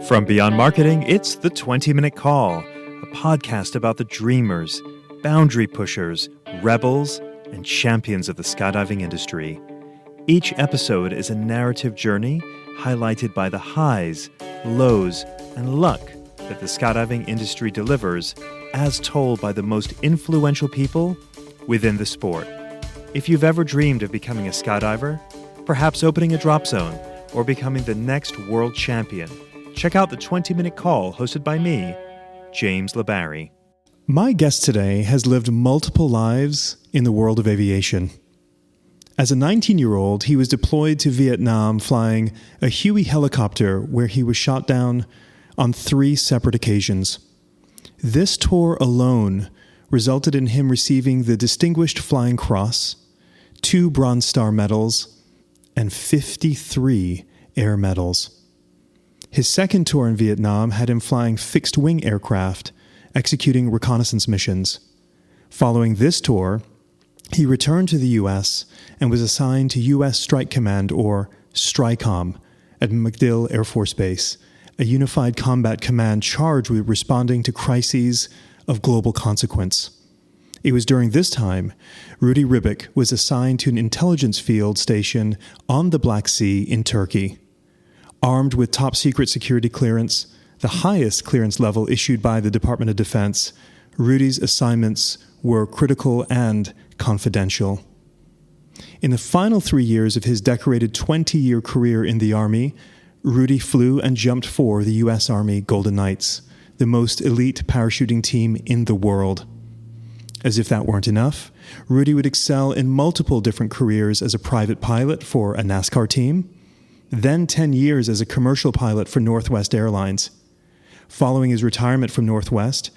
From Beyond Marketing, it's the 20-Minute Call, a podcast about the dreamers, boundary pushers, rebels, and champions of the skydiving industry. Each episode is a narrative journey highlighted by the highs, lows, and luck that the skydiving industry delivers, as told by the most influential people within the sport. If you've ever dreamed of becoming a skydiver, perhaps opening a drop zone, or becoming the next world champion, check out the 20-Minute Call hosted by me, James LeBarry. My guest today has lived multiple lives in the world of aviation. As a 19-year-old, he was deployed to Vietnam flying a Huey helicopter where he was shot down on 3 separate occasions. This tour alone resulted in him receiving the Distinguished Flying Cross, 2 Bronze Star medals, and 53 air medals. His second tour in Vietnam had him flying fixed-wing aircraft, executing reconnaissance missions. Following this tour, he returned to the U.S. and was assigned to U.S. Strike Command, or STRICOM, at MacDill Air Force Base, a unified combat command charged with responding to crises of global consequence. It was during this time Rudy Ribbeck was assigned to an intelligence field station on the Black Sea in Turkey. Armed with top-secret security clearance, the highest clearance level issued by the Department of Defense, Rudy's assignments were critical and confidential. In the final 3 years of his decorated 20-year career in the Army, Rudy flew and jumped for the U.S. Army Golden Knights, the most elite parachuting team in the world. As if that weren't enough, Rudy would excel in multiple different careers as a private pilot for a NASCAR team, then 10 years as a commercial pilot for Northwest Airlines. Following his retirement from Northwest,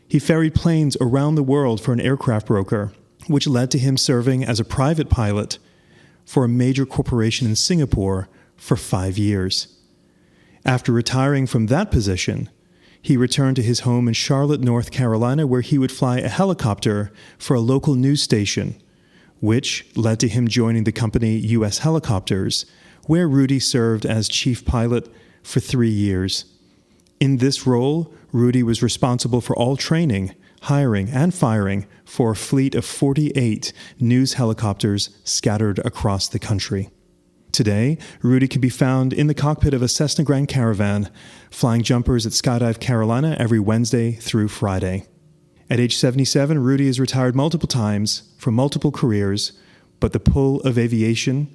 he ferried planes around the world for an aircraft broker, which led to him serving as a private pilot for a major corporation in Singapore for 5 years. After retiring from that position, he returned to his home in Charlotte, North Carolina, where he would fly a helicopter for a local news station, which led to him joining the company U.S. Helicopters, where Rudy served as chief pilot for 3 years. In this role, Rudy was responsible for all training, hiring, and firing for a fleet of 48 news helicopters scattered across the country. Today, Rudy can be found in the cockpit of a Cessna Grand Caravan, flying jumpers at Skydive, Carolina every Wednesday through Friday. At age 77, Rudy has retired multiple times from multiple careers, but the pull of aviation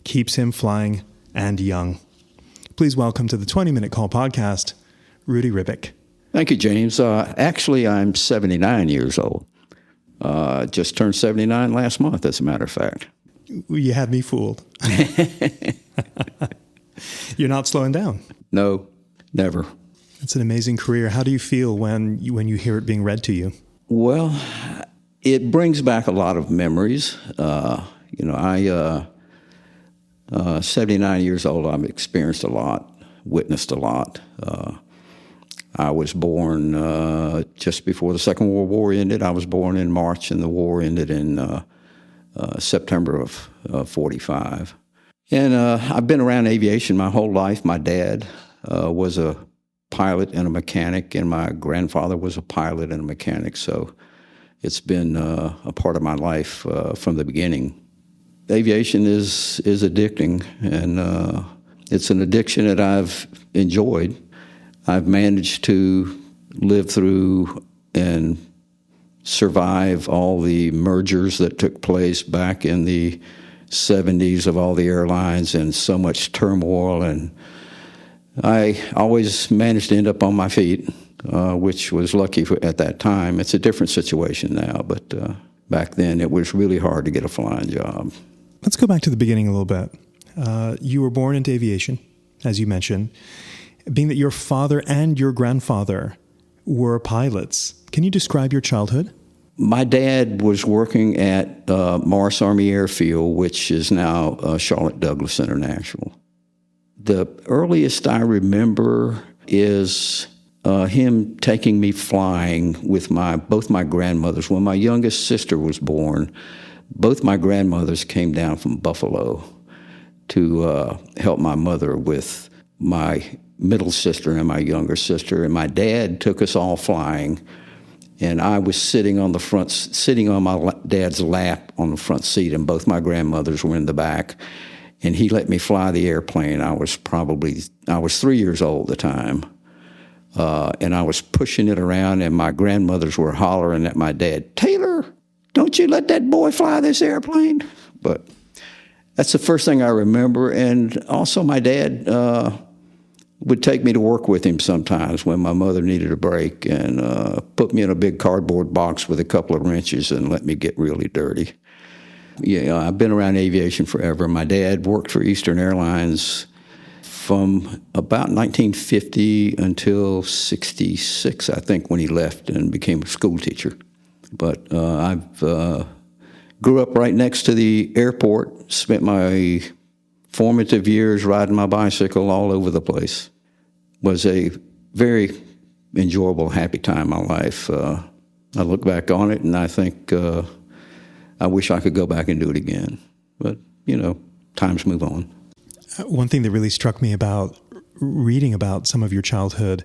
keeps him flying and young. Please welcome to the 20-Minute Call podcast, Rudy Ribbeck. Thank you, James. Actually, I'm 79 years old. Just turned 79 last month, as a matter of fact. You had me fooled. You're not slowing down. No, never. It's an amazing career. How do you feel when you hear it being read to you? Well, it brings back a lot of memories. 79 years old, I've experienced a lot, witnessed a lot. I was born just before the Second World War ended. I was born in March, and the war ended in September of 45. And I've been around aviation my whole life. My dad was a pilot and a mechanic, and my grandfather was a pilot and a mechanic. So it's been a part of my life from the beginning. Aviation is addicting, and it's an addiction that I've enjoyed. I've managed to live through and survive all the mergers that took place back in the 70s of all the airlines and so much turmoil. And I always managed to end up on my feet, which was lucky at that time. It's a different situation now, but back then it was really hard to get a flying job. Let's go back to the beginning a little bit. You were born into aviation, as you mentioned. Being that your father and your grandfather were pilots, can you describe your childhood? My dad was working at Morris Army Airfield, which is now Charlotte Douglas International. The earliest I remember is him taking me flying with both my grandmothers. When my youngest sister was born, both my grandmothers came down from Buffalo to help my mother with my middle sister and my younger sister, and my dad took us all flying, and I was sitting on my dad's lap on the front seat, and both my grandmothers were in the back, and he let me fly the airplane. I was 3 years old at the time, and I was pushing it around, and my grandmothers were hollering at my dad, "Taylor, don't you let that boy fly this airplane." But that's the first thing I remember. And also my dad would take me to work with him sometimes when my mother needed a break, and put me in a big cardboard box with a couple of wrenches and let me get really dirty. Yeah, I've been around aviation forever. My dad worked for Eastern Airlines from about 1950 until 66, I think, when he left and became a school teacher. But I've grew up right next to the airport, spent my formative years riding my bicycle all over the place. Was a very enjoyable, happy time in my life. I look back on it and I think I wish I could go back and do it again. But, times move on. One thing that really struck me about reading about some of your childhood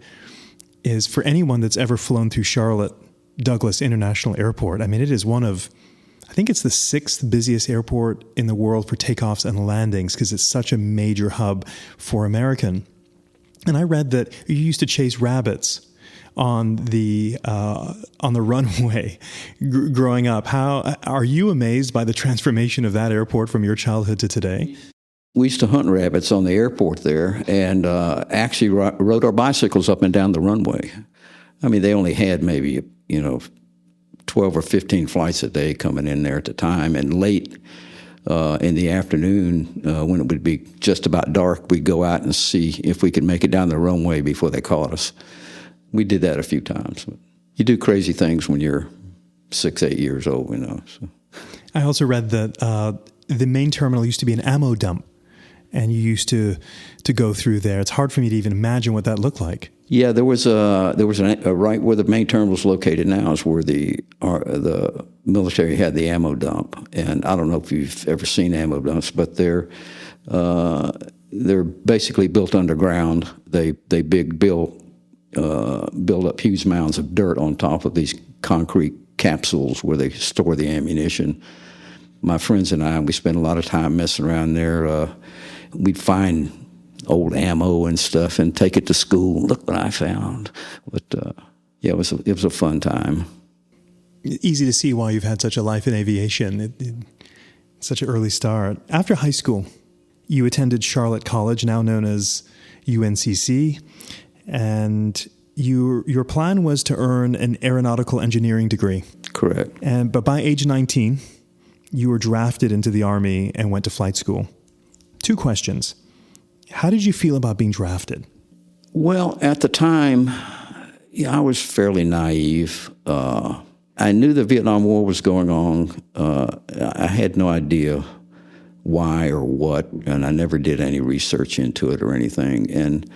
is, for anyone that's ever flown through Charlotte Douglas International Airport, I mean, it is I think it's the 6th busiest airport in the world for takeoffs and landings, because it's such a major hub for American. And I read that you used to chase rabbits on the runway growing up. How are you amazed by the transformation of that airport from your childhood to today? We used to hunt rabbits on the airport there, and actually rode our bicycles up and down the runway. I mean, they only had maybe 12 or 15 flights a day coming in there at the time, and late in the afternoon, when it would be just about dark, we'd go out and see if we could make it down the runway before they caught us. We did that a few times. You do crazy things when you're 6, 8 years old, So. I also read that the main terminal used to be an ammo dump, and you used to go through there. It's hard for me to even imagine what that looked like. Yeah, there was right where the main terminal is located now is where the military had the ammo dump. And I don't know if you've ever seen ammo dumps, but they're basically built underground. They build up huge mounds of dirt on top of these concrete capsules where they store the ammunition. My friends and we spent a lot of time messing around there. We'd find old ammo and stuff and take it to school. Look what I found. But it was a fun time. Easy to see why you've had such a life in aviation. Such an early start. After high school, you attended Charlotte College, now known as UNCC, and your plan was to earn an aeronautical engineering degree. Correct. But by age 19, you were drafted into the Army and went to flight school. 2 questions. How did you feel about being drafted? Well, at the time, I was fairly naive. I knew the Vietnam War was going on. I had no idea why or what, and I never did any research into it or anything. And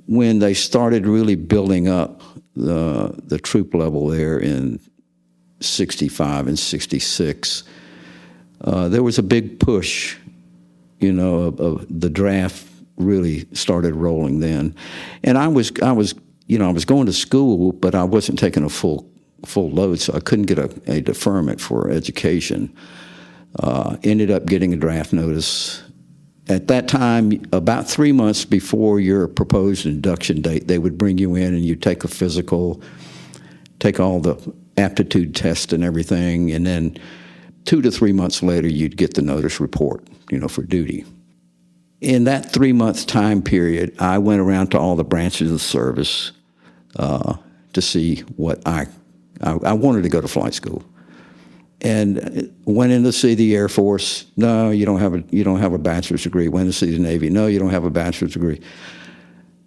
when they started really building up the troop level there in 65 and 66, there was a big push. The draft really started rolling then, and I was going to school, but I wasn't taking a full load, so I couldn't get a deferment for education. Ended up getting a draft notice. At that time, about 3 months before your proposed induction date, they would bring you in and you take a physical, take all the aptitude tests and everything, and then 2 to 3 months later, you'd get the notice report, for duty. In that 3-month time period, I went around to all the branches of the service to see what I wanted to go to flight school, and went in to see the Air Force. No, you don't have a bachelor's degree. Went to see the Navy. No, you don't have a bachelor's degree.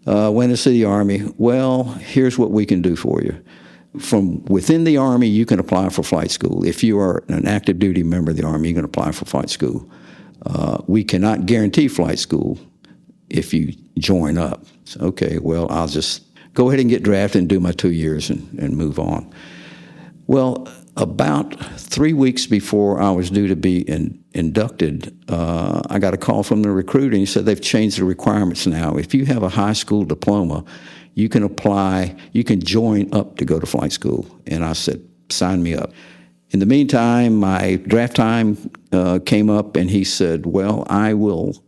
Went to see the Army. Well, here's what we can do for you. From within the Army, you can apply for flight school. If you are an active duty member of the Army, you can apply for flight school. We cannot guarantee flight school if you join up. So, okay, well, I'll just go ahead and get drafted and do my 2 years and move on. Well, about 3 weeks before I was due to be inducted, I got a call from the recruiter, and he said they've changed the requirements now. If you have a high school diploma, you can apply, you can join up to go to flight school. And I said, sign me up. In the meantime, my draft time came up, and he said, well, I will,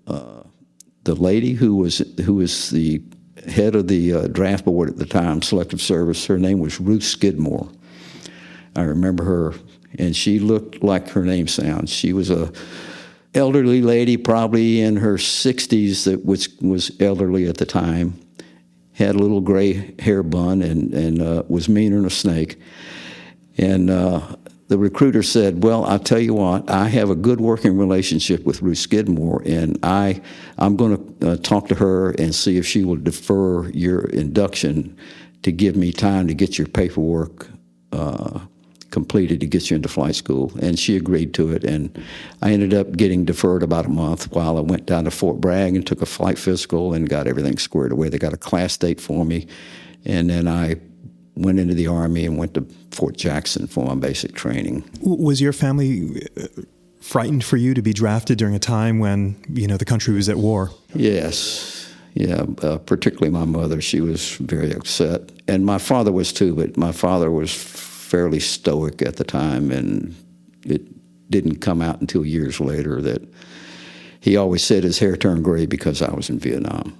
the lady who was the head of the draft board at the time, Selective Service, her name was Ruth Skidmore. I remember her, and she looked like her name sounds. She was a elderly lady, probably in her 60s, that was elderly at the time, had a little gray hair bun, and was meaner than a snake. And the recruiter said, well, I'll tell you what, I have a good working relationship with Ruth Skidmore, and I'm going to talk to her and see if she will defer your induction to give me time to get your paperwork completed to get you into flight school. And she agreed to it, and I ended up getting deferred about a month while I went down to Fort Bragg and took a flight physical and got everything squared away. They got a class date for me, and then I went into the Army and went to Fort Jackson for my basic training. Was your family frightened for you to be drafted during a time when, the country was at war? Yes. Yeah, particularly my mother. She was very upset. And my father was too, but my father was fairly stoic at the time, and it didn't come out until years later that he always said his hair turned gray because I was in Vietnam.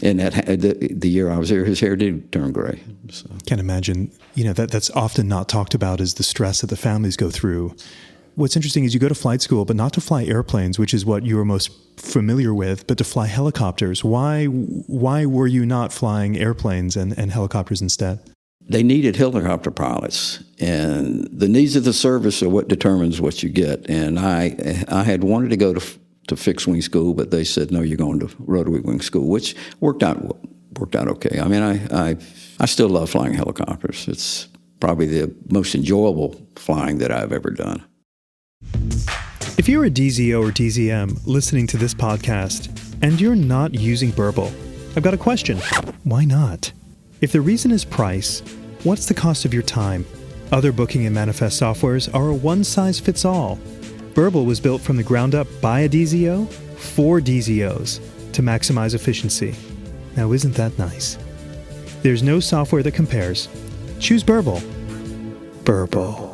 And the year I was there, his hair did turn gray. So. Can't imagine, that's often not talked about, is the stress that the families go through. What's interesting is you go to flight school, but not to fly airplanes, which is what you were most familiar with, but to fly helicopters. Why were you not flying airplanes and helicopters instead? They needed helicopter pilots, and the needs of the service are what determines what you get. And I had wanted to go to fixed wing school, but they said, no, you're going to rotary wing school, which worked out okay. I mean, I still love flying helicopters. It's probably the most enjoyable flying that I've ever done. If you're a DZO or DZM listening to this podcast and you're not using Burble, I've got a question. Why not? If the reason is price, what's the cost of your time? Other booking and manifest softwares are a one-size-fits-all. Burble was built from the ground up by a DZO for DZOs to maximize efficiency. Now, isn't that nice? There's no software that compares. Choose Burble. Burble.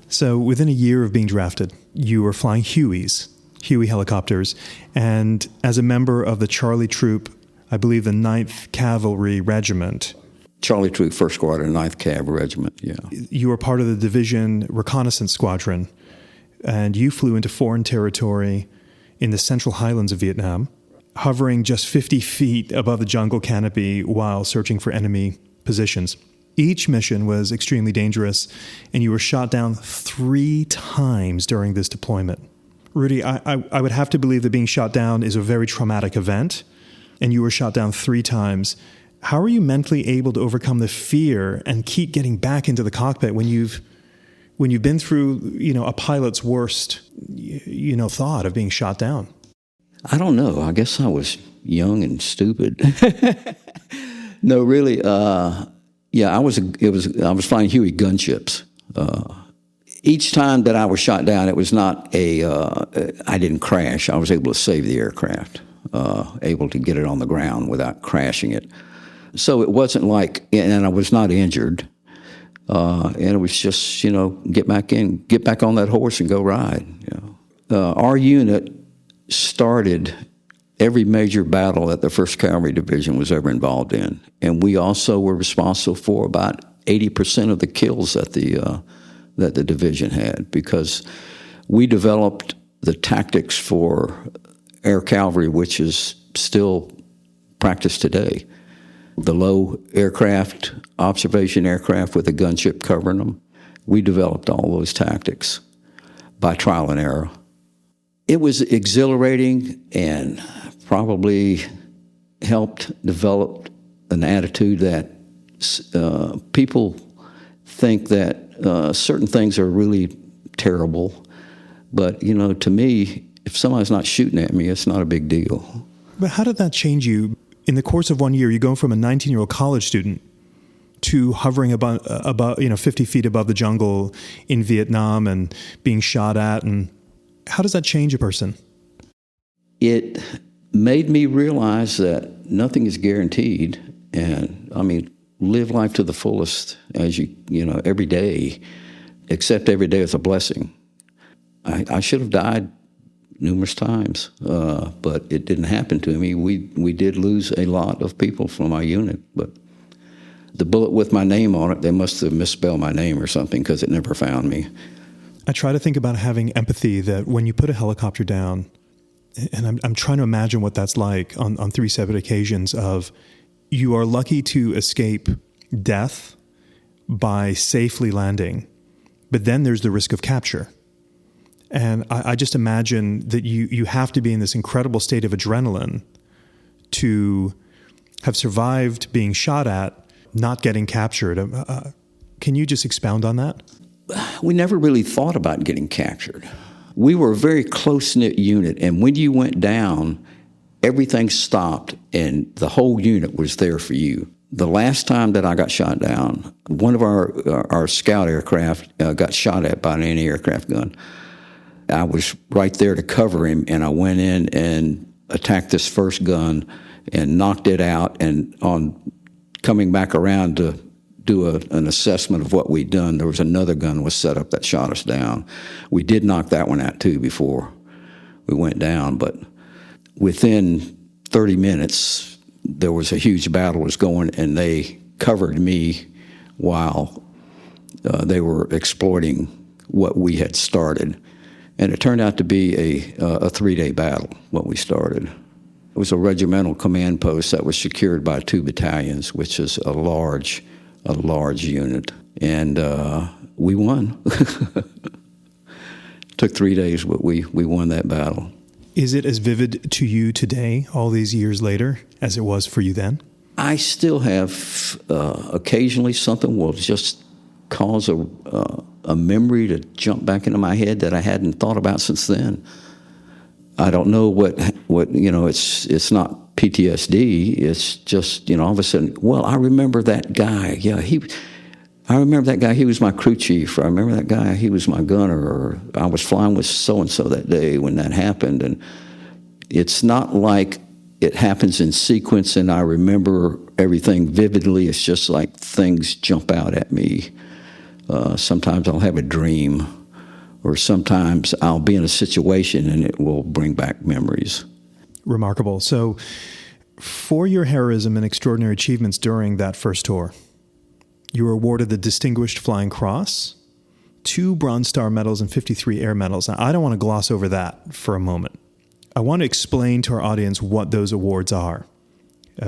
So within a year of being drafted, you were flying Huey helicopters, and as a member of the Charlie Troop, I believe the 9th Cavalry Regiment. Charlie Troop, 1st Squadron, 9th Cav Regiment, yeah. You were part of the division reconnaissance squadron, and you flew into foreign territory in the central highlands of Vietnam, hovering just 50 feet above the jungle canopy while searching for enemy positions. Each mission was extremely dangerous, and you were shot down 3 times during this deployment. Rudy, I would have to believe that being shot down is a very traumatic event, and you were shot down 3 times. How are you mentally able to overcome the fear and keep getting back into the cockpit when you've been through, a pilot's worst, thought of being shot down? I don't know. I guess I was young and stupid. No, really. I was flying Huey gunships. Each time that I was shot down, it was not I didn't crash. I was able to save the aircraft, able to get it on the ground without crashing it. So it wasn't like, and I was not injured. And it was just, get back on that horse and go ride. Our unit started every major battle that the 1st Cavalry Division was ever involved in. And we also were responsible for about 80% of the kills that the division had, because we developed the tactics for air cavalry, which is still practiced today. The low aircraft, observation aircraft with a gunship covering them, we developed all those tactics by trial and error. It was exhilarating and probably helped develop an attitude that people think that certain things are really terrible. But, to me, if somebody's not shooting at me, it's not a big deal. But how did that change you? In the course of 1 year, you go from a 19-year-old college student to hovering about 50 feet above the jungle in Vietnam and being shot at. And How does that change a person? It made me realize that nothing is guaranteed. And, I mean, live life to the fullest as every day, accept every day as a blessing. I should have died numerous times, but it didn't happen to me. We did lose a lot of people from our unit, but the bullet with my name on it, they must have misspelled my name or something because it never found me. I try to think about having empathy that when you put a helicopter down, and I'm trying to imagine what that's like on 3 separate occasions of you are lucky to escape death by safely landing, but then there's the risk of capture. And I just imagine that you have to be in this incredible state of adrenaline to have survived being shot at, not getting captured. Can you just expound on that? We never really thought about getting captured. We were a very close-knit unit, and when you went down, everything stopped, and the whole unit was there for you. The last time that I got shot down, one of our scout aircraft got shot at by an anti-aircraft gun. I was right there to cover him, and I went in and attacked this first gun and knocked it out, and on coming back around to do an assessment of what we'd done, there was another gun was set up that shot us down. We did knock that one out, too, before we went down, but within 30 minutes, there was a huge battle was going, and they covered me while they were exploiting what we had started. And it turned out to be a 3-day battle, what we started. It was a regimental command post that was secured by 2 battalions, which is a large unit. And we won. Took 3 days, but we won that battle. Is it as vivid to you today, all these years later, as it was for you then? I still have occasionally something will just cause a memory to jump back into my head that I hadn't thought about since then. I don't know what it's not PTSD. It's just, all of a sudden, well, I remember that guy. Yeah, I remember that guy. He was my crew chief. Or I remember that guy. He was my gunner. Or I was flying with so-and-so that day when that happened. And it's not like it happens in sequence and I remember everything vividly. It's just like things jump out at me. Sometimes I'll have a dream, or sometimes I'll be in a situation and it will bring back memories. Remarkable. So for your heroism and extraordinary achievements during that first tour, you were awarded the Distinguished Flying Cross, 2 Bronze Star medals, and 53 air medals. Now, I don't want to gloss over that for a moment. I want to explain to our audience what those awards are.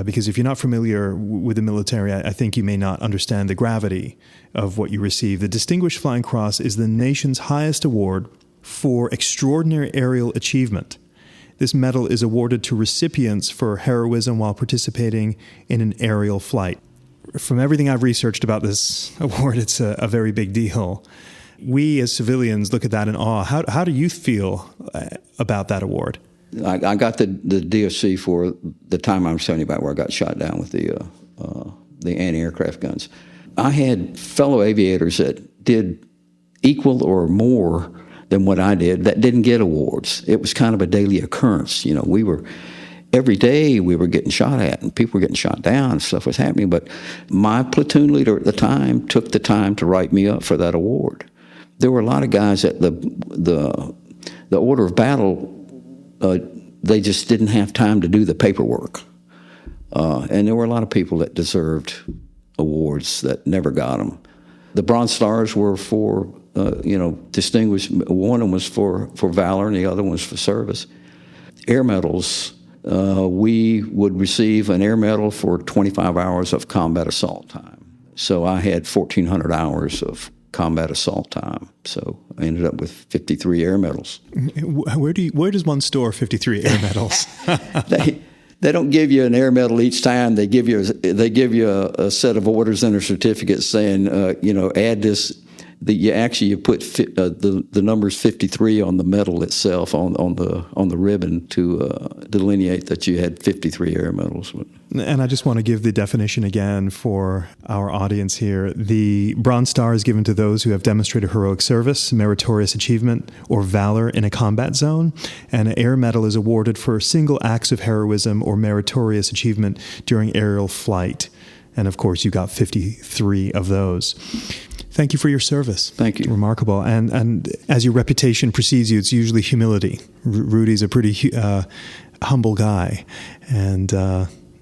Because if you're not familiar with the military, I think you may not understand the gravity of what you receive. The Distinguished Flying Cross is the nation's highest award for extraordinary aerial achievement. This medal is awarded to recipients for heroism while participating in an aerial flight. From everything I've researched about this award, it's a very big deal. We as civilians look at that in awe. How do you feel about that award? I got the DFC for the time I was telling you about where I got shot down with the anti-aircraft guns. I had fellow aviators that did equal or more than what I did that didn't get awards. It was kind of a daily occurrence. Every day we were getting shot at and people were getting shot down and stuff was happening. But my platoon leader at the time took the time to write me up for that award. There were a lot of guys at the order of battle. They just didn't have time to do the paperwork. And there were a lot of people that deserved awards that never got them. The Bronze Stars were for, distinguished. One of them was for valor and the other one was for service. Air medals, we would receive an air medal for 25 hours of combat assault time. So I had 1,400 hours of combat assault time. So I ended up with 53 air medals. Where does one store 53 air medals? They don't give you an air medal each time. They give you a set of orders and a certificate saying, add this you put the numbers 53 on the medal itself on the ribbon to delineate that you had 53 air medals. And I just want to give the definition again for our audience here. The Bronze Star is given to those who have demonstrated heroic service, meritorious achievement, or valor in a combat zone. And an air medal is awarded for single acts of heroism or meritorious achievement during aerial flight. And of course, you got 53 of those. Thank you for your service. Thank you. Remarkable. And as your reputation precedes you, it's usually humility. Rudy's a pretty humble guy. And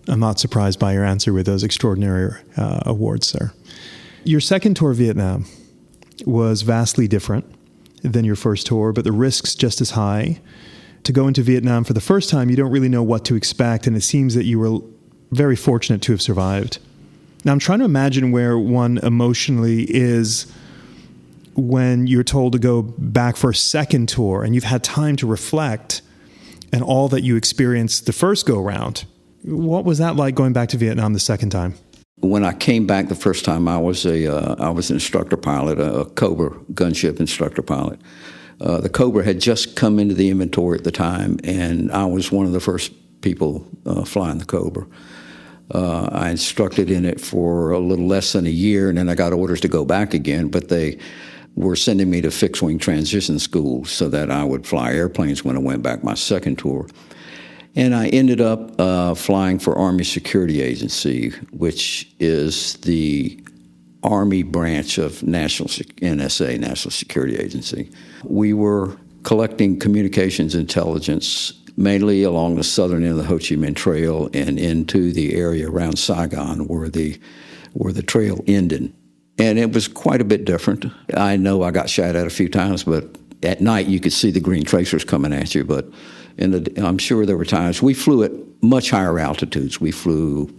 I'm not surprised by your answer with those extraordinary awards, sir. Your second tour of Vietnam was vastly different than your first tour, but the risks just as high. To go into Vietnam for the first time, you don't really know what to expect, and it seems that you were very fortunate to have survived. Now, I'm trying to imagine where one emotionally is when you're told to go back for a second tour and you've had time to reflect and all that you experienced the first go-round. What was that like going back to Vietnam the second time? When I came back the first time, I was an instructor pilot, a Cobra gunship instructor pilot. The Cobra had just come into the inventory at the time, and I was one of the first people flying the Cobra. I instructed in it for a little less than a year, and then I got orders to go back again, but they were sending me to fixed-wing transition school so that I would fly airplanes when I went back my second tour. And I ended up flying for Army Security Agency, which is the Army branch of NSA, National Security Agency. We were collecting communications intelligence mainly along the southern end of the Ho Chi Minh Trail and into the area around Saigon where the trail ended. And it was quite a bit different. I know I got shot at a few times, but at night you could see the green tracers coming at you. But I'm sure there were times we flew at much higher altitudes. We flew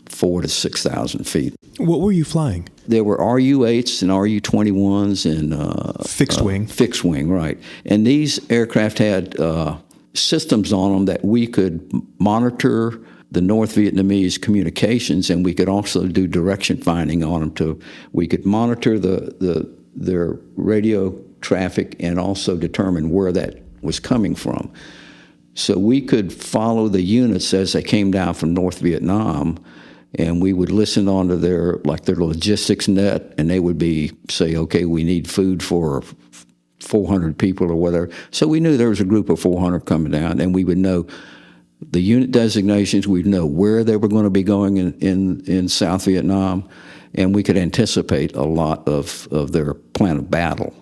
4,000 to 6,000 feet. What were you flying? There were RU-8s and RU-21s and fixed wing. Fixed wing, right. And these aircraft had systems on them that we could monitor the North Vietnamese communications, and we could also do direction finding on them. We could monitor their radio traffic and also determine where that was coming from. So we could follow the units as they came down from North Vietnam, and we would listen onto their logistics net, and they would say, okay, we need food for 400 people or whatever. So we knew there was a group of 400 coming down, and we would know the unit designations, we'd know where they were going to be going in South Vietnam, and we could anticipate a lot of their plan of battle.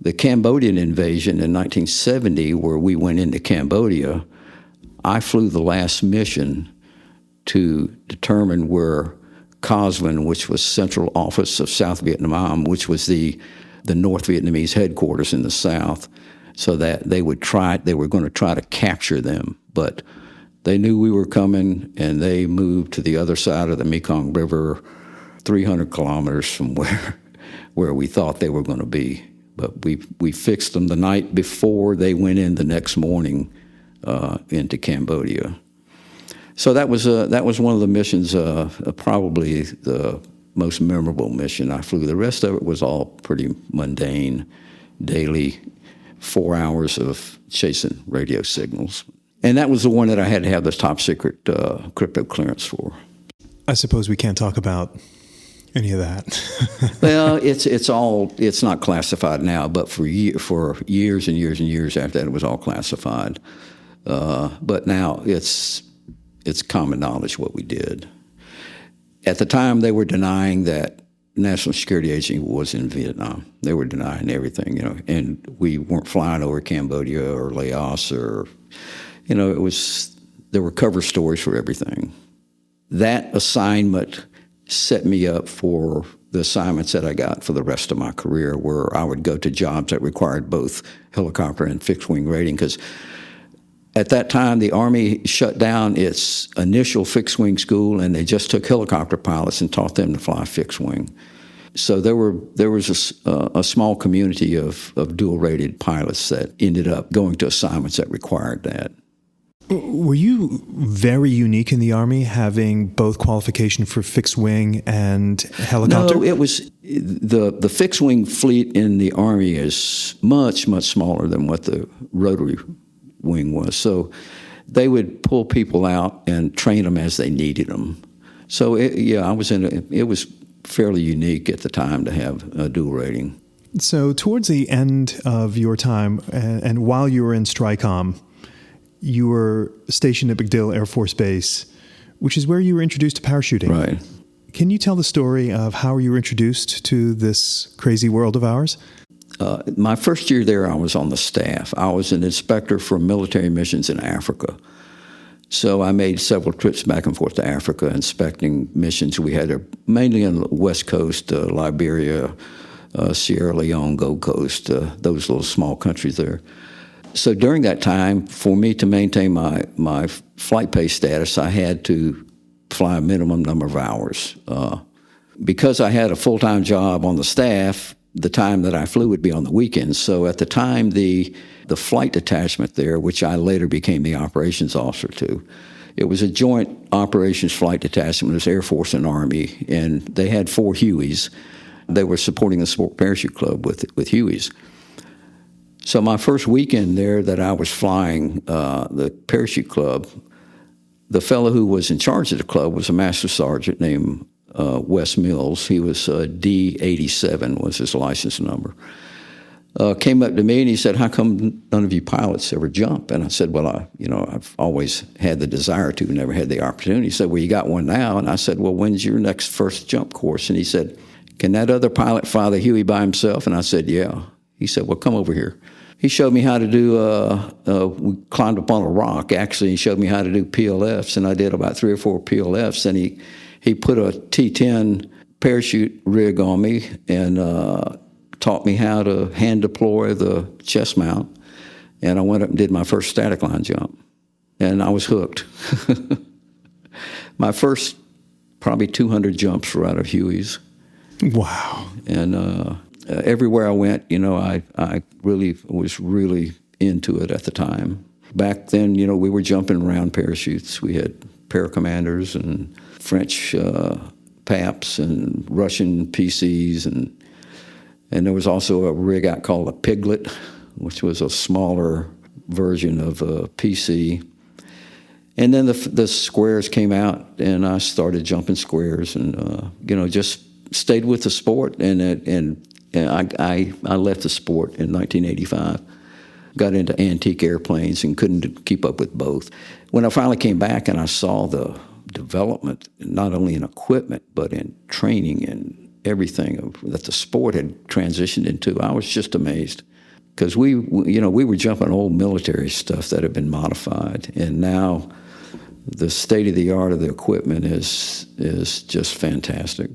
The Cambodian invasion in 1970, where we went into Cambodia, I flew the last mission to determine where COSVIN, which was Central Office of South Vietnam, which was the North Vietnamese headquarters in the south, so that they were going to try to capture them. But they knew we were coming, and they moved to the other side of the Mekong River, 300 kilometers from where we thought they were going to be. But we fixed them the night before they went in the next morning into Cambodia. So that was one of the missions, probably the most memorable mission I flew. The rest of it was all pretty mundane, daily 4 hours of chasing radio signals. And that was the one that I had to have the top secret crypto clearance for. I suppose we can't talk about any of that. Well, it's not classified now, but for years and years and years after that, it was all classified. But now it's common knowledge what we did. At the time, they were denying that National Security Agency was in Vietnam. They were denying everything, and we weren't flying over Cambodia or Laos or, there were cover stories for everything. That assignment set me up for the assignments that I got for the rest of my career, where I would go to jobs that required both helicopter and fixed-wing rating, because at that time, the Army shut down its initial fixed-wing school, and they just took helicopter pilots and taught them to fly fixed-wing. So there was a small community of dual-rated pilots that ended up going to assignments that required that. Were you very unique in the Army, having both qualification for fixed wing and helicopter? No, it was the fixed wing fleet in the Army is much, much smaller than what the rotary wing was. So they would pull people out and train them as they needed them. So it was fairly unique at the time to have a dual rating. So towards the end of your time, and while you were in STRICOM, you were stationed at MacDill Air Force Base, which is where you were introduced to parachuting. Right. Can you tell the story of how you were introduced to this crazy world of ours? My first year there, I was on the staff. I was an inspector for military missions in Africa. So I made several trips back and forth to Africa inspecting missions. We had mainly on the West Coast, Liberia, Sierra Leone, Gold Coast, those little small countries there. So during that time, for me to maintain my flight pay status, I had to fly a minimum number of hours. Because I had a full-time job on the staff, the time that I flew would be on the weekends. So at the time, the flight detachment there, which I later became the operations officer to, it was a joint operations flight detachment. It was Air Force and Army, and they had 4 Hueys. They were supporting the Sport Parachute Club with Hueys. So my first weekend there that I was flying the parachute club, the fellow who was in charge of the club was a master sergeant named Wes Mills. He was D87 was his license number. Came up to me and he said, "How come none of you pilots ever jump?" And I said, "Well, I've always had the desire to, never had the opportunity." He said, "Well, you got one now." And I said, "Well, when's your next first jump course?" And he said, "Can that other pilot fly the Huey by himself?" And I said, "Yeah." He said, "Well, come over here." He showed me how to do, we climbed up on a rock, actually. He showed me how to do PLFs, and I did about 3 or 4 PLFs. And he put a T-10 parachute rig on me and taught me how to hand deploy the chest mount. And I went up and did my first static line jump. And I was hooked. My first probably 200 jumps were out of Huey's. Wow. And everywhere I went, I really was really into it at the time. Back then, we were jumping around parachutes. We had paracommanders and French PAPs and Russian PCs, and there was also a rig out called a Piglet, which was a smaller version of a PC. And then the squares came out, and I started jumping squares, and just stayed with the sport, and I left the sport in 1985, got into antique airplanes and couldn't keep up with both. When I finally came back and I saw the development, not only in equipment, but in training and everything that the sport had transitioned into, I was just amazed. Because we were jumping old military stuff that had been modified, and now the state of the art of the equipment is just fantastic.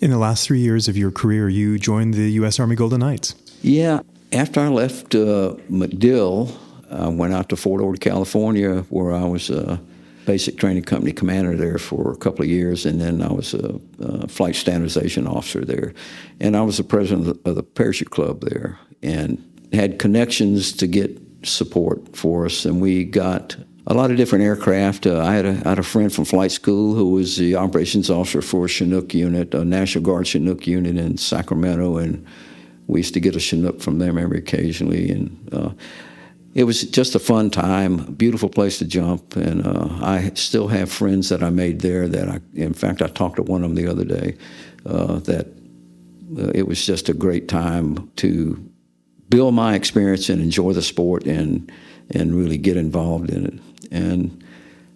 In the last 3 years of your career, you joined the U.S. Army Golden Knights. Yeah. After I left MacDill, I went out to Fort Ord, California, where I was a basic training company commander there for a couple of years, and then I was a flight standardization officer there. And I was the president of the parachute club there and had connections to get support for us, and we got a lot of different aircraft. I had a friend from flight school who was the operations officer for a Chinook unit, a National Guard Chinook unit in Sacramento, and we used to get a Chinook from them every occasionally. And it was just a fun time, a beautiful place to jump. And I still have friends that I made there in fact, I talked to one of them the other day, that it was just a great time to build my experience and enjoy the sport and really get involved in it. And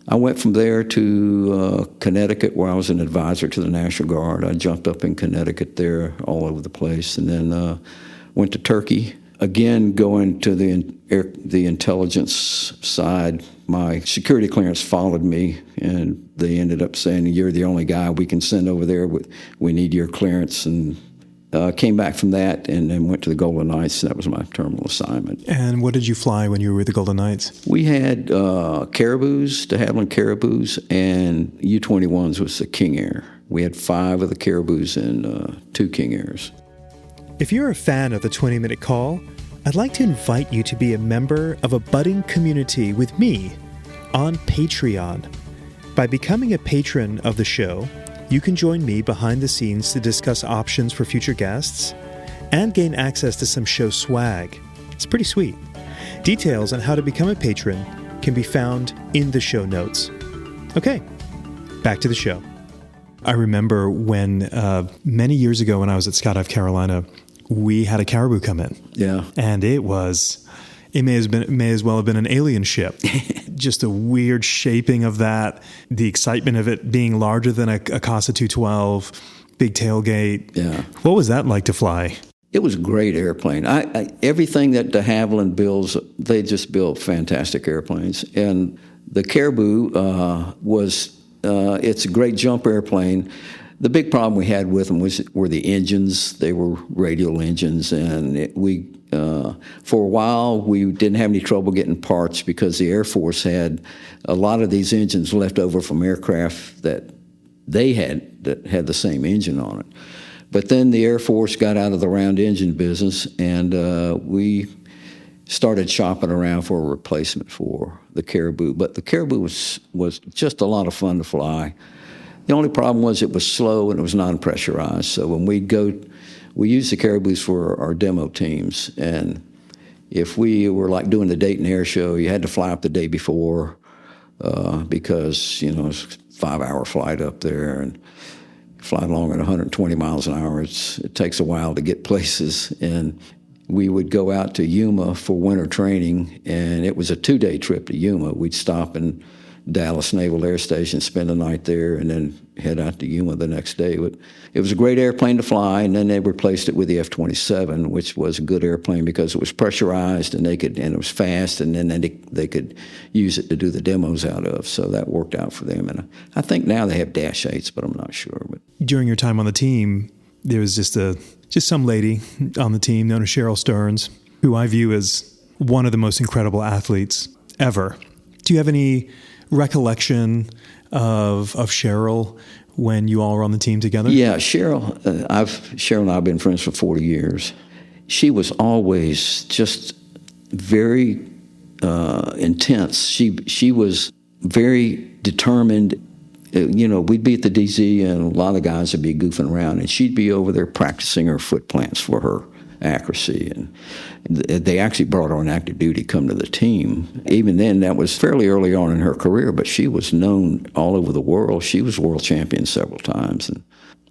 I went from there to Connecticut, where I was an advisor to the National Guard. I jumped up in Connecticut there all over the place, and then went to Turkey. Again, going to the intelligence side, my security clearance followed me, and they ended up saying, "You're the only guy we can send over there. We need your clearance." And came back from that and then went to the Golden Knights. That was my terminal assignment. And what did you fly when you were with the Golden Knights? We had Caribous, de Havilland Caribous, and U-21s was the King Air. We had 5 of the Caribous and 2 King Airs. If you're a fan of the 20-Minute Call, I'd like to invite you to be a member of a budding community with me, on Patreon. By becoming a patron of the show, you can join me behind the scenes to discuss options for future guests and gain access to some show swag. It's pretty sweet. Details on how to become a patron can be found in the show notes. Okay, back to the show. I remember when many years ago when I was at Skydive Carolina, we had a caribou come in. Yeah. And it may as well have been an alien ship. Just a weird shaping of that, the excitement of it being larger than a Casa 212, big tailgate. Yeah. What was that like to fly? It was a great airplane. Everything that de Havilland builds, they just build fantastic airplanes. And the Caribou it's a great jump airplane. The big problem we had with them were the engines. They were radial engines, and for a while we didn't have any trouble getting parts because the Air Force had a lot of these engines left over from aircraft that they had that had the same engine on it. But then the Air Force got out of the round engine business, and we started shopping around for a replacement for the Caribou. But the Caribou was just a lot of fun to fly. The only problem was it was slow and it was non-pressurized. So when we'd go, we used the Caribous for our demo teams. And if we were like doing the Dayton Air Show, you had to fly up the day before because, it's a 5-hour flight up there. And fly along at 120 miles an hour, it takes a while to get places. And we would go out to Yuma for winter training, and it was a 2-day trip to Yuma. We'd stop in Dallas Naval Air Station, spend the night there, and then head out to Yuma the next day. But it was a great airplane to fly, and then they replaced it with the F-27, which was a good airplane because it was pressurized and it was fast, and then they could use it to do the demos out of. So that worked out for them. And I think now they have Dash 8s, but I'm not sure. But during your time on the team, there was just some lady on the team known as Cheryl Stearns, who I view as one of the most incredible athletes ever. Do you have any recollection of Cheryl when you all were on the team together? Yeah, Cheryl and I have been friends for 40 years. She was always just very intense. She was very determined. We'd be at the DZ, and a lot of guys would be goofing around, and she'd be over there practicing her foot plants for her accuracy. And they actually brought her on active duty to come to the team. Even then, that was fairly early on in her career, but she was known all over the world. She was world champion several times, and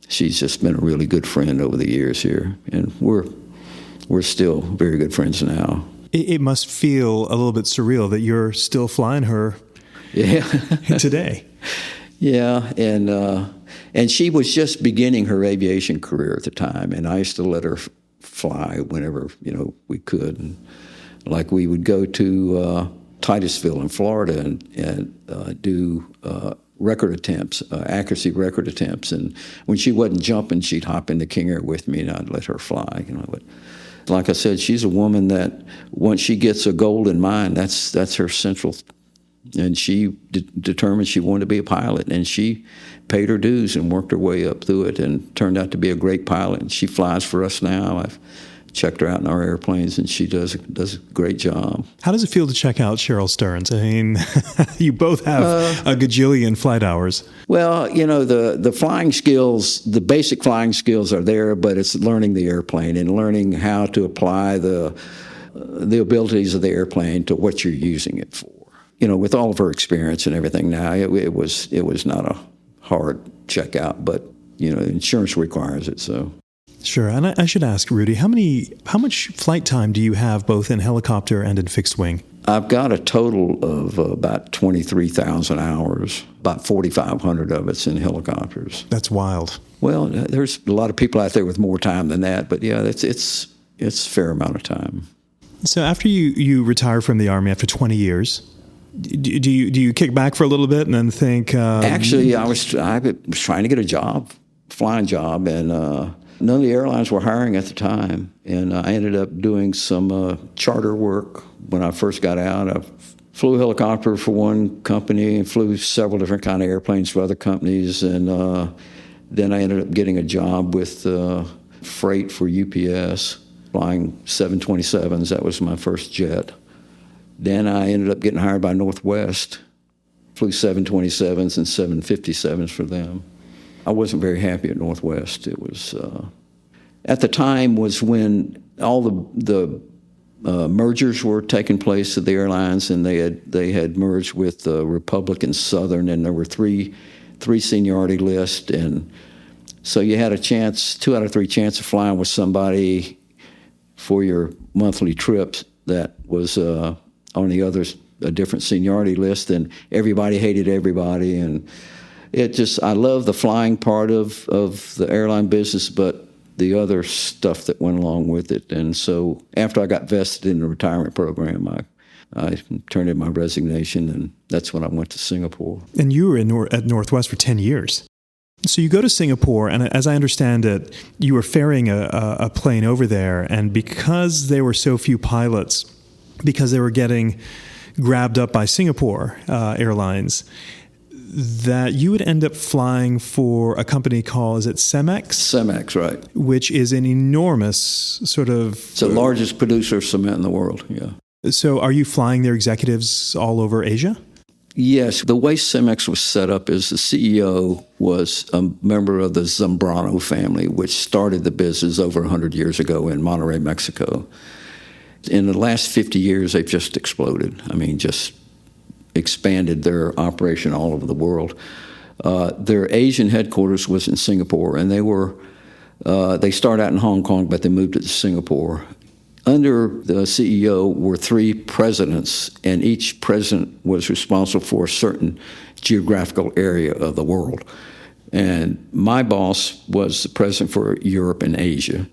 she's just been a really good friend over the years here. And we're still very good friends now. It must feel a little bit surreal that you're still flying her today. Yeah, and she was just beginning her aviation career at the time, and I used to let her fly whenever we could. And like we would go to Titusville in Florida and do record attempts, accuracy record attempts. And when she wasn't jumping, she'd hop in the King Air with me, and I'd let her fly. But like I said, she's a woman that once she gets a goal in mind, that's her central. And she determined she wanted to be a pilot, and she paid her dues and worked her way up through it and turned out to be a great pilot. And she flies for us now. I've checked her out in our airplanes, and she does a great job. How does it feel to check out Cheryl Stearns? I mean, you both have a gajillion flight hours. Well, the flying skills, the basic flying skills are there, but it's learning the airplane and learning how to apply the abilities of the airplane to what you're using it for. With all of her experience and everything now, it was not a hard checkout, but insurance requires it. So sure. And I should ask, Rudy, how much flight time do you have both in helicopter and in fixed wing? I've got a total of about 23,000 hours. About 4,500 of it's in helicopters. That's wild. Well, there's a lot of people out there with more time than that, but yeah, it's a fair amount of time. So after you retire from the Army after 20 years. Do you kick back for a little bit and then think? Actually, I was trying to get a job, flying job, and none of the airlines were hiring at the time. And I ended up doing some charter work when I first got out. I flew a helicopter for one company and flew several different kind of airplanes for other companies. And then I ended up getting a job with freight for UPS, flying 727s. That was my first jet. Then I ended up getting hired by Northwest Flew 727s and 757s for them. I wasn't very happy at Northwest. It was, at the time was when all the mergers were taking place of the airlines, and they had merged with Republic and Southern, and there were three seniority lists, and so you had a chance, 2 out of 3 chance of flying with somebody for your monthly trips that was on the others a different seniority list, and everybody hated everybody, and I love the flying part of the airline business, but the other stuff that went along with it. And so after I got vested in the retirement program, I turned in my resignation, and that's when I went to Singapore. And you were at Northwest for 10 years. So you go to Singapore, and as I understand it, you were ferrying a plane over there, and because there were so few pilots, because they were getting grabbed up by Singapore Airlines, that you would end up flying for a company called, is it Cemex? Cemex, right. Which is an enormous sort of... It's the largest producer of cement in the world, yeah. So are you flying their executives all over Asia? Yes. The way Cemex was set up is the CEO was a member of the Zambrano family, which started the business over 100 years ago in Monterrey, Mexico. In the last 50 years, they've just exploded. I mean, just expanded their operation all over the world. Their Asian headquarters was in Singapore, and they started out in Hong Kong, but they moved it to Singapore. Under the CEO were 3 presidents, and each president was responsible for a certain geographical area of the world. And my boss was the president for Europe and Asia.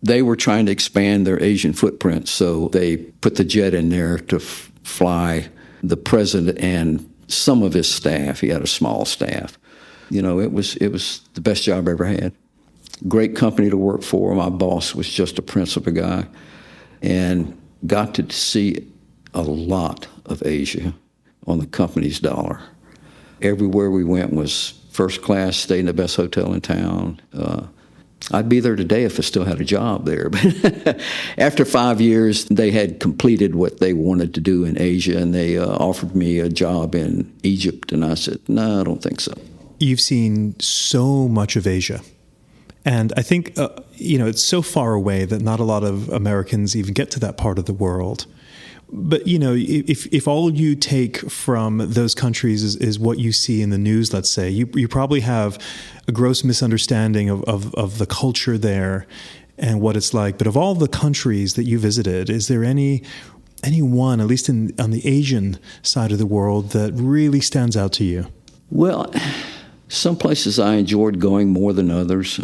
They were trying to expand their Asian footprint, so they put the jet in there to fly the president and some of his staff. He had a small staff. You know, it was the best job I ever had. Great company to work for. My boss was just a principal guy, and got to see a lot of Asia on the company's dollar. Everywhere we went was first class, stayed in the best hotel in town. I'd be there today if I still had a job there. But after 5 years, they had completed what they wanted to do in Asia, and they offered me a job in Egypt. And I said, no, I don't think so. You've seen so much of Asia. And I think, it's so far away that not a lot of Americans even get to that part of the world. But, if all you take from those countries is what you see in the news, let's say, you probably have a gross misunderstanding of the culture there and what it's like. But of all the countries that you visited, is there any one, at least on the Asian side of the world, that really stands out to you? Well, some places I enjoyed going more than others. They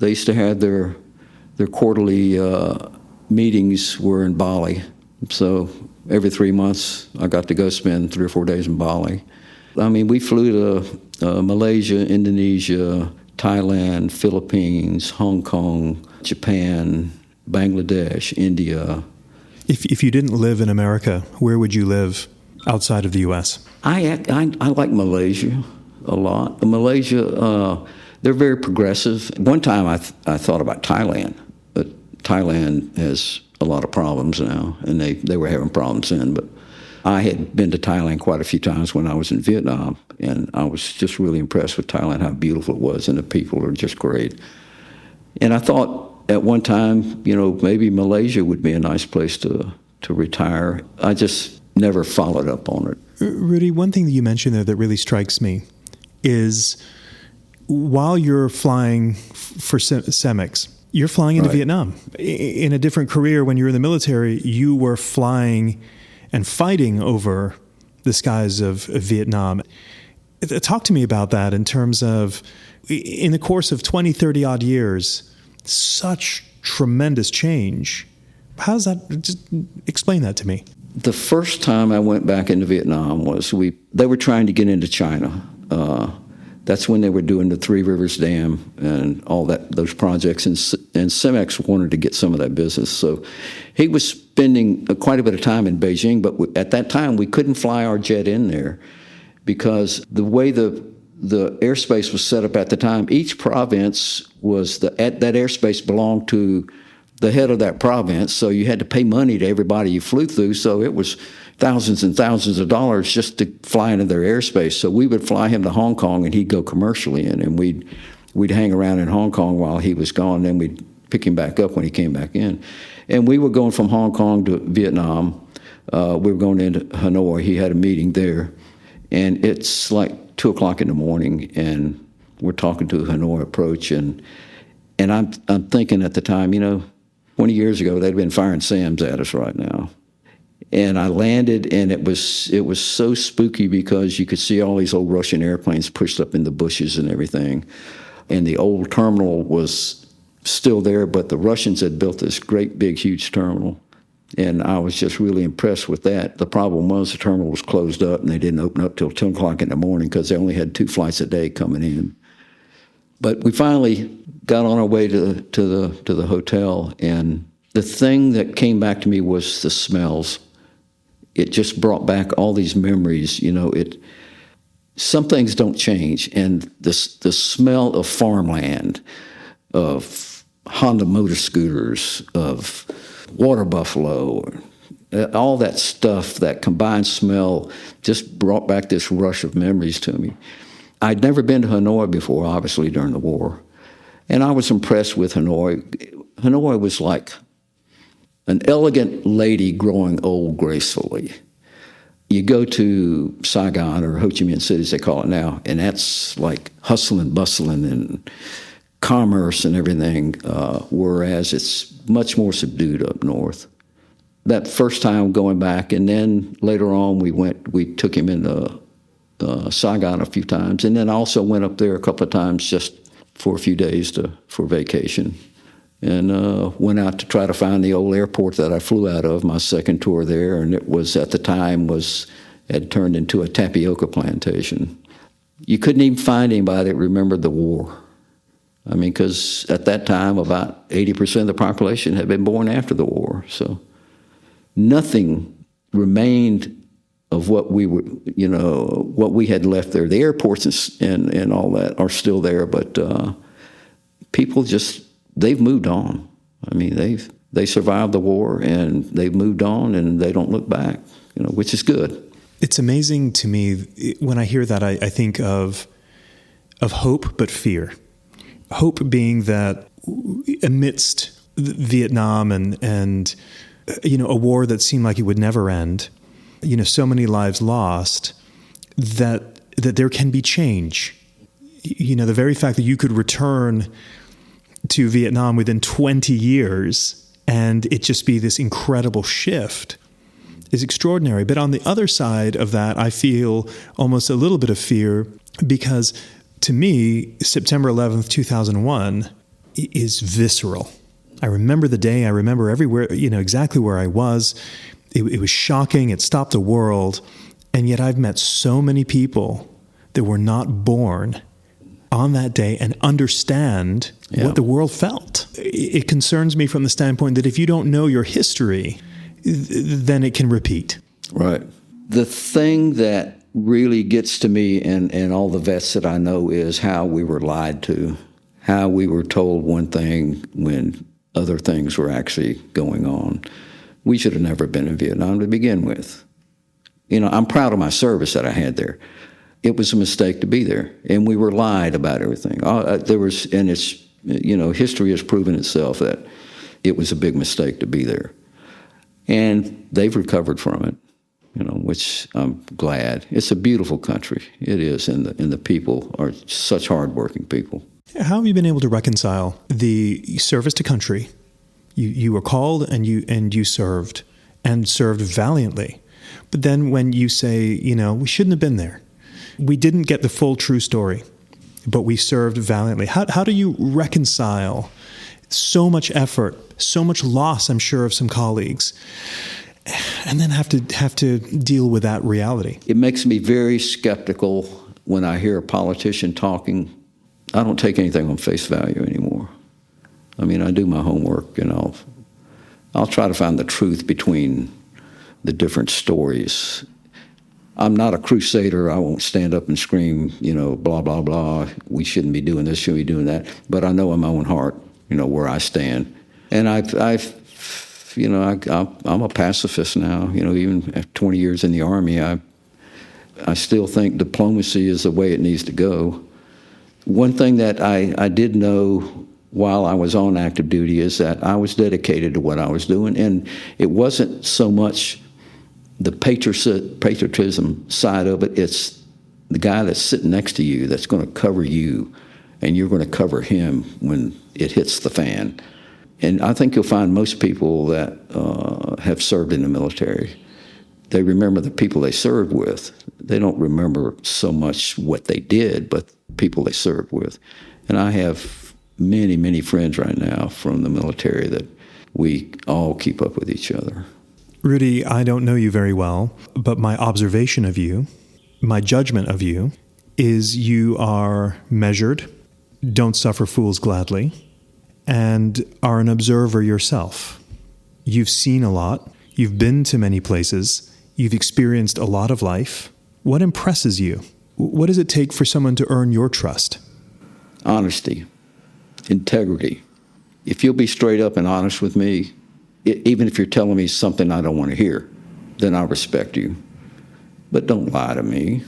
used to have their quarterly meetings were in Bali. So every 3 months, I got to go spend 3 or 4 days in Bali. I mean, we flew to Malaysia, Indonesia, Thailand, Philippines, Hong Kong, Japan, Bangladesh, India. If you didn't live in America, where would you live outside of the U.S.? I like Malaysia a lot. Malaysia, they're very progressive. One time I thought about Thailand, but Thailand has a lot of problems now, and they were having problems then. But I had been to Thailand quite a few times when I was in Vietnam, and I was just really impressed with Thailand, how beautiful it was, and the people are just great. And I thought at one time, maybe Malaysia would be a nice place to retire. I just never followed up on it. Rudy, one thing that you mentioned there that really strikes me is while you're flying for Cemex, you're flying into Vietnam. In a different career, when you were in the military, you were flying and fighting over the skies of Vietnam. Talk to me about that in terms of, in the course of 20, 30 odd years, such tremendous change. How does that, just explain that to me. The first time I went back into Vietnam was they were trying to get into China. That's when they were doing the Three Rivers Dam and all those projects, and Cemex wanted to get some of that business. So he was spending quite a bit of time in Beijing, but at that time we couldn't fly our jet in there because the way the airspace was set up at the time, each province that airspace belonged to the head of that province, so you had to pay money to everybody you flew through. So it was thousands and thousands of dollars just to fly into their airspace. So we would fly him to Hong Kong, and he'd go commercially in, and we'd hang around in Hong Kong while he was gone, then we'd pick him back up when he came back in. And we were going from Hong Kong to Vietnam. We were going into Hanoi. He had a meeting there. And it's like 2 o'clock in the morning, and we're talking to a Hanoi approach. And I'm thinking at the time, 20 years ago, they'd been firing SAMs at us right now. And I landed, and it was so spooky because you could see all these old Russian airplanes pushed up in the bushes and everything. And the old terminal was still there, but the Russians had built this great, big, huge terminal. And I was just really impressed with that. The problem was the terminal was closed up, and they didn't open up till 10 o'clock in the morning because they only had 2 flights a day coming in. But we finally got on our way to the hotel, and the thing that came back to me was the smells. It just brought back all these memories. Some things don't change, and the smell of farmland, of Honda motor scooters, of water buffalo, all that stuff, that combined smell just brought back this rush of memories to me. I'd never been to Hanoi before, obviously, during the war. And I was impressed with Hanoi. Hanoi was like an elegant lady growing old gracefully. You go to Saigon, or Ho Chi Minh City, as they call it now, and that's like hustling, bustling, and commerce and everything, whereas it's much more subdued up north. That first time going back, and then later on we took him into Saigon a few times, and then I also went up there a couple of times just for a few days for vacation, and went out to try to find the old airport that I flew out of, my second tour there, and it was at the time had turned into a tapioca plantation. You couldn't even find anybody that remembered the war. I mean, because at that time, about 80% of the population had been born after the war. So nothing remained of what we were, what we had left there. The airports and all that are still there, but people they've moved on. I mean, they survived the war, and they've moved on, and they don't look back, which is good. It's amazing to me when I hear that. I think of hope, but fear. Hope being that amidst Vietnam and a war that seemed like it would never end, so many lives lost, that there can be change. The very fact that you could return to Vietnam within 20 years and it just be this incredible shift is extraordinary. But on the other side of that, I feel almost a little bit of fear, because to me, September 11th, 2001 is visceral. I remember the day. I remember everywhere, exactly where I was. It was shocking. It stopped the world. And yet I've met so many people that were not born on that day and understand what the world felt. It concerns me from the standpoint that if you don't know your history, then it can repeat. Right. The thing that really gets to me and all the vets that I know is how we were lied to, how we were told one thing when other things were actually going on. We should have never been in Vietnam to begin with. I'm proud of my service that I had there. It was a mistake to be there, and we were lied about everything. History has proven itself that it was a big mistake to be there. And they've recovered from it. Which I'm glad. It's a beautiful country. It is, and the people are such hardworking people. How have you been able to reconcile the service to country? You were called and you served valiantly. But then when you say, we shouldn't have been there. We didn't get the full true story, but we served valiantly. How do you reconcile so much effort, so much loss, I'm sure, of some colleagues, and then have to deal with that reality? It makes me very skeptical when I hear a politician talking. I don't take anything on face value anymore. I mean, I do my homework, and I'll try to find the truth between the different stories. I'm not a crusader. I won't stand up and scream, blah, blah, blah. We shouldn't be doing this, shouldn't be doing that. But I know in my own heart, where I stand. And I've I'm a pacifist now. Even after 20 years in the Army, I still think diplomacy is the way it needs to go. One thing that I did know while I was on active duty is that I was dedicated to what I was doing, and it wasn't so much the patriotism side of it. It's the guy that's sitting next to you that's going to cover you, and you're going to cover him when it hits the fan. And I think you'll find most people that have served in the military, they remember the people they served with. They don't remember so much what they did, but people they served with. And I have many, many friends right now from the military that we all keep up with each other. Rudy, I don't know you very well, but my observation of you, my judgment of you, is you are measured, don't suffer fools gladly, and are an observer yourself. You've seen a lot. You've been to many places. You've experienced a lot of life. What impresses you? What does it take for someone to earn your trust? Honesty, integrity. If you'll be straight up and honest with me, even if you're telling me something I don't want to hear, then I respect you. But don't lie to me.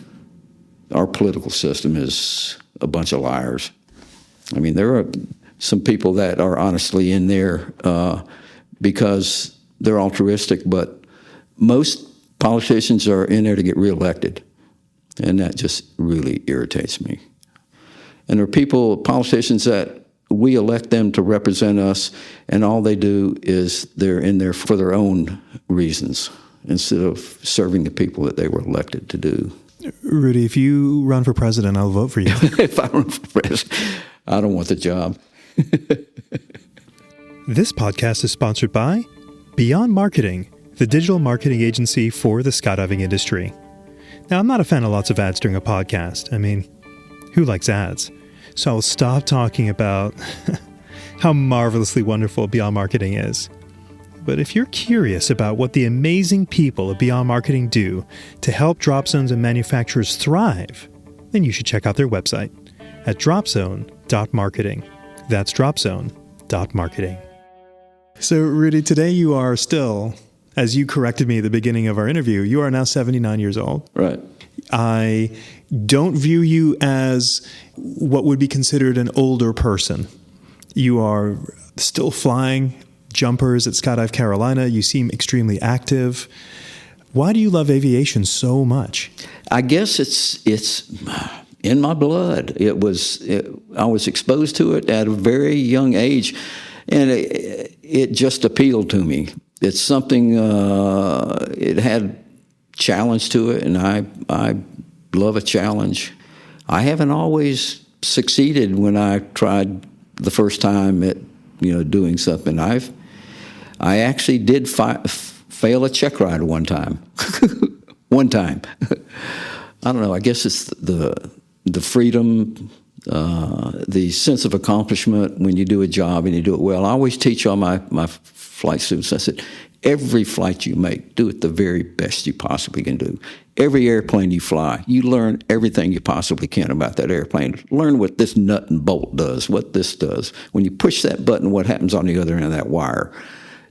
Our political system is a bunch of liars. I mean, there are some people that are honestly in there because they're altruistic, but most politicians are in there to get reelected, and that just really irritates me. And there are politicians that we elect them to represent us, and all they do is they're in there for their own reasons instead of serving the people that they were elected to do. Rudy, if you run for president, I'll vote for you. If I run for president, I don't want the job. This podcast is sponsored by Beyond Marketing, the digital marketing agency for the skydiving industry. Now, I'm not a fan of lots of ads during a podcast. I mean, who likes ads? So I'll stop talking about how marvelously wonderful Beyond Marketing is. But if you're curious about what the amazing people of Beyond Marketing do to help drop zones and manufacturers thrive, then you should check out their website at dropzone.marketing. That's dropzone.marketing. So, Rudy, today you are still, as you corrected me at the beginning of our interview, you are now 79 years old. Right. I don't view you as what would be considered an older person. You are still flying jumpers at Skydive Carolina. You seem extremely active. Why do you love aviation so much? I guess it's in my blood. I was exposed to it at a very young age, and it just appealed to me. It's something, it had challenge to it, and I love a challenge. I haven't always succeeded when I tried the first time at doing something. I actually did fail a check ride one time. One time. I don't know. I guess it's the freedom, the sense of accomplishment when you do a job and you do it well. I always teach all my flight students. I said, every flight you make, do it the very best you possibly can do. Every airplane you fly, you learn everything you possibly can about that airplane. Learn what this nut and bolt does, what this does. When you push that button, what happens on the other end of that wire.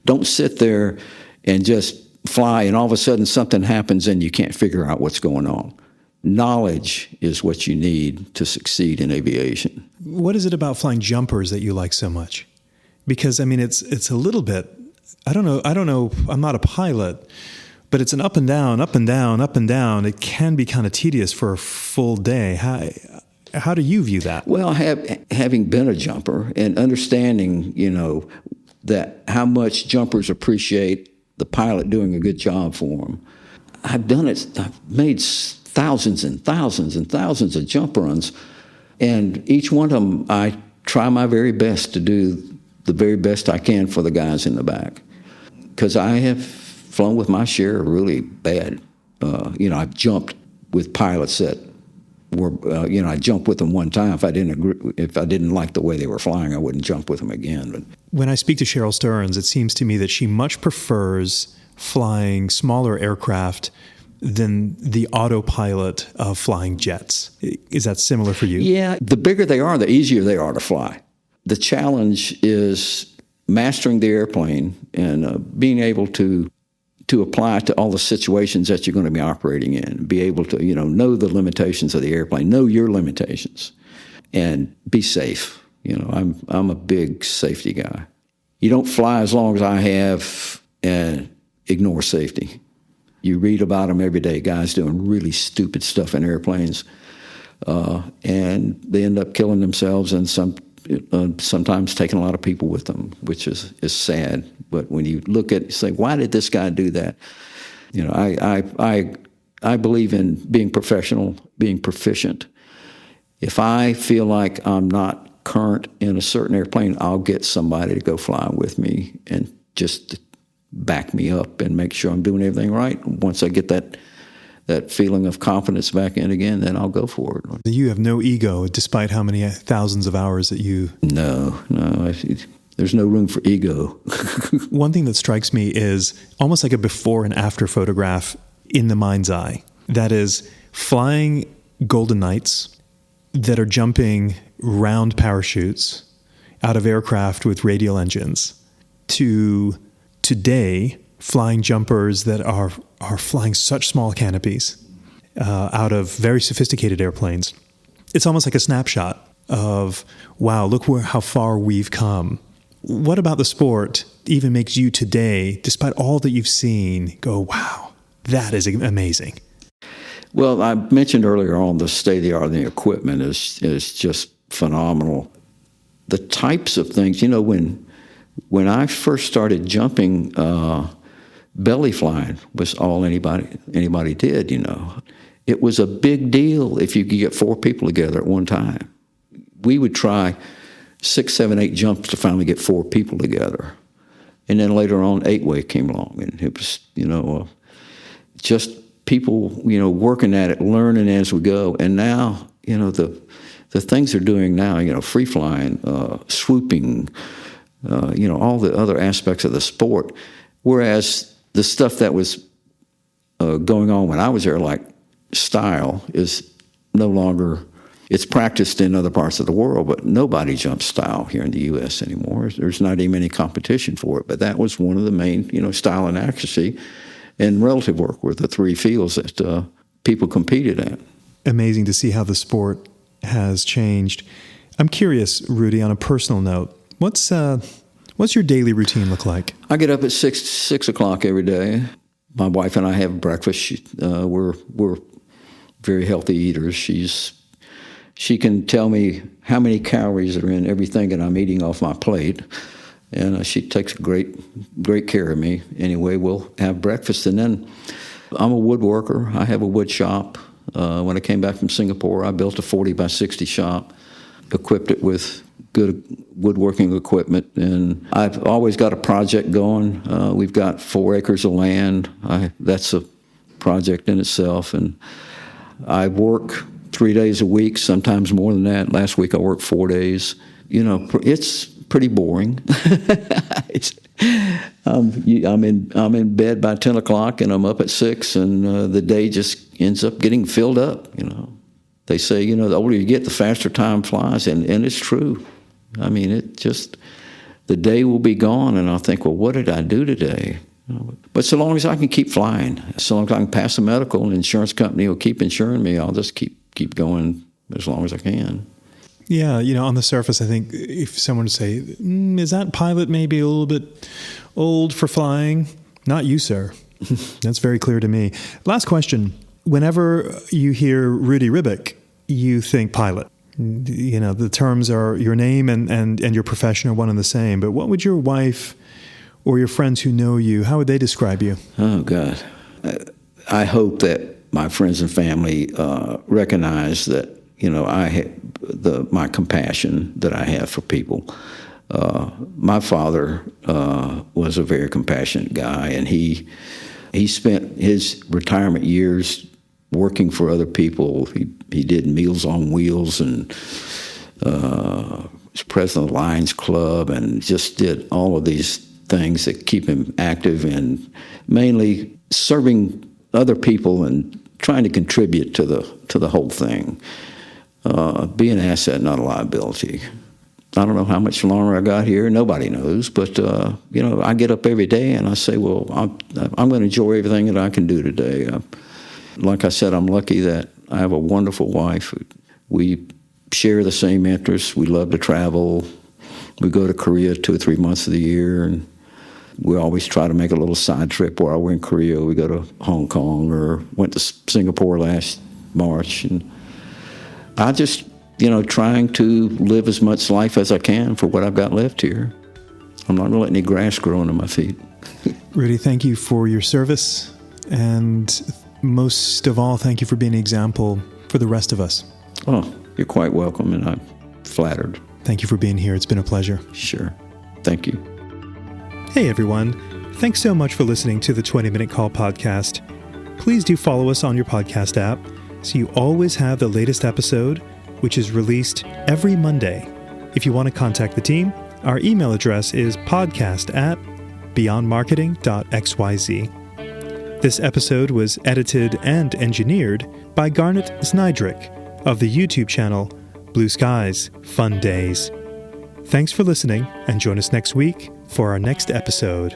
Don't sit there and just fly and all of a sudden something happens and you can't figure out what's going on. Knowledge is what you need to succeed in aviation. What is it about flying jumpers that you like so much? Because, I mean, it's a little bit, I don't know, I'm not a pilot, but it's an up and down, up and down, up and down. It can be kind of tedious for a full day. How do you view that? Well, having been a jumper and understanding, that how much jumpers appreciate the pilot doing a good job for them. I've done it. I've made thousands and thousands and thousands of jump runs, and each one of them I try my very best to do the very best I can for the guys in the back, because I have flown with my share of really bad. I've jumped with pilots that were, I jumped with them one time. If I didn't like the way they were flying, I wouldn't jump with them again. But when I speak to Cheryl Stearns, it seems to me that she much prefers flying smaller aircraft than the autopilot of flying jets. Is that similar for you? Yeah, the bigger they are, the easier they are to fly. The challenge is mastering the airplane and being able to apply to all the situations that you're going to be operating in, be able to, know the limitations of the airplane, know your limitations, and be safe. I'm a big safety guy. You don't fly as long as I have and ignore safety. You read about them every day, guys doing really stupid stuff in airplanes, and they end up killing themselves and sometimes taking a lot of people with them, which is sad. But when you look at it, you say, why did this guy do that? I believe in being professional, being proficient. If I feel like I'm not current in a certain airplane, I'll get somebody to go fly with me and just back me up and make sure I'm doing everything right. Once I get that feeling of confidence back in again, then I'll go for it. You have no ego, despite how many thousands of hours that you... No, there's no room for ego. One thing that strikes me is almost like a before and after photograph in the mind's eye. That is, flying Golden Knights that are jumping round parachutes out of aircraft with radial engines, to today flying jumpers that are flying such small canopies out of very sophisticated airplanes. It's almost like a snapshot of, wow, look how far we've come. What about the sport even makes you today, despite all that you've seen, go, wow, that is amazing? Well, I mentioned earlier on the state-of-the-art of the equipment is just phenomenal. The types of things, when I first started jumping, belly flying was all anybody did, It was a big deal if you could get 4 people together at one time. We would try 6, 7, 8 jumps to finally get 4 people together. And then later on, 8-way came along, and it was, just people, working at it, learning as we go. And now, the things they're doing now, free flying, swooping, all the other aspects of the sport. Whereas the stuff that was going on when I was there, like style, is no longer, it's practiced in other parts of the world, but nobody jumps style here in the U.S. anymore. There's not even any competition for it. But that was one of the main, style and accuracy and relative work were the 3 fields that people competed at. Amazing to see how the sport has changed. I'm curious, Rudy, on a personal note, what's your daily routine look like? I get up at 6 o'clock every day. My wife and I have breakfast. We're very healthy eaters. She can tell me how many calories are in everything that I'm eating off my plate. And she takes great care of me. Anyway, we'll have breakfast, and then I'm a woodworker. I have a wood shop. When I came back from Singapore, I built a 40 by 60 shop, equipped it with good woodworking equipment, and I've always got a project going. We've got 4 acres of land. That's a project in itself, and I work 3 days a week, sometimes more than that. Last week I worked 4 days. It's pretty boring. I'm in bed by 10 o'clock, and I'm up at 6, and the day just ends up getting filled up. They say, the older you get, the faster time flies, and it's true. I mean, the day will be gone, and I'll think, well, what did I do today? But so long as I can keep flying, so long as I can pass a medical, an insurance company will keep insuring me, I'll just keep going as long as I can. Yeah, on the surface, I think if someone would say, is that pilot maybe a little bit old for flying? Not you, sir. That's very clear to me. Last question. Whenever you hear Rudy Ribbeck, you think pilot. The terms are your name and your profession are one and the same. But what would your wife or your friends who know you, how would they describe you? Oh, God. I hope that my friends and family recognize that, I have my compassion that I have for people. My father was a very compassionate guy, and he spent his retirement years working for other people. He did Meals on Wheels and was president of the Lions Club, and just did all of these things that keep him active and mainly serving other people and trying to contribute to the whole thing. Be an asset, not a liability. I don't know how much longer I got here. Nobody knows. But, I get up every day and I say, well, I'm going to enjoy everything that I can do today. Like I said, I'm lucky that I have a wonderful wife. We share the same interests. We love to travel. We go to Korea 2 or 3 months of the year, and we always try to make a little side trip. While we're in Korea, we go to Hong Kong or went to Singapore last March. And I just, trying to live as much life as I can for what I've got left here. I'm not going to let any grass grow under my feet. Rudy, thank you for your service. And most of all, thank you for being an example for the rest of us. Oh, you're quite welcome, and I'm flattered. Thank you for being here. It's been a pleasure. Sure. Thank you. Hey, everyone. Thanks so much for listening to the 20-Minute Call podcast. Please do follow us on your podcast app so you always have the latest episode, which is released every Monday. If you want to contact the team, our email address is podcast@beyondmarketing.xyz. This episode was edited and engineered by Garnet Znydrick of the YouTube channel Blue Skies, Fun Days. Thanks for listening, and join us next week for our next episode.